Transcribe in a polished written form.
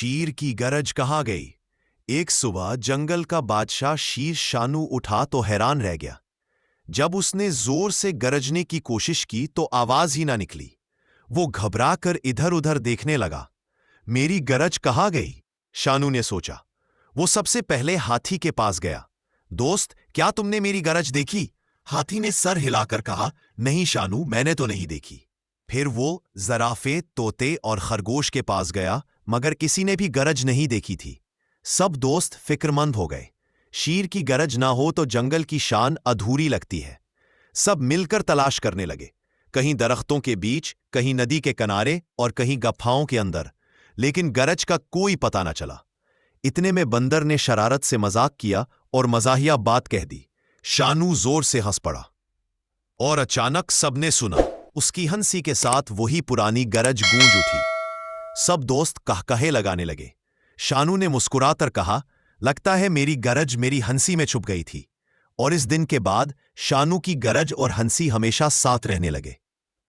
शीर की गरज कहाँ गई। एक सुबह जंगल का बादशाह शीर शानू उठा तो हैरान रह गया। जब उसने जोर से गरजने की कोशिश की तो आवाज ही ना निकली। वो घबरा कर इधर उधर देखने लगा। मेरी गरज कहाँ गई, शानू ने सोचा। वो सबसे पहले हाथी के पास गया। दोस्त, क्या तुमने मेरी गरज देखी? हाथी ने सर हिलाकर कहा, नहीं शानू, मैंने तो नहीं देखी। फिर वो जराफे, तोते और खरगोश के पास गया, मगर किसी ने भी गरज नहीं देखी थी। सब दोस्त फिक्रमंद हो गए। शीर की गरज ना हो तो जंगल की शान अधूरी लगती है। सब मिलकर तलाश करने लगे, कहीं दरख्तों के बीच, कहीं नदी के किनारे और कहीं गफ्फाओं के अंदर, लेकिन गरज का कोई पता न चला। इतने में बंदर ने शरारत से मजाक किया और मजाहिया बात कह दी। शानू जोर से हंस पड़ा और अचानक सबने सुना, उसकी हंसी के साथ वही पुरानी गरज गूंज उठी। सब दोस्त कहकहे लगाने लगे। शानू ने मुस्कुराकर कहा, लगता है मेरी गरज मेरी हंसी में छुप गई थी। और इस दिन के बाद शानू की गरज और हंसी हमेशा साथ रहने लगे।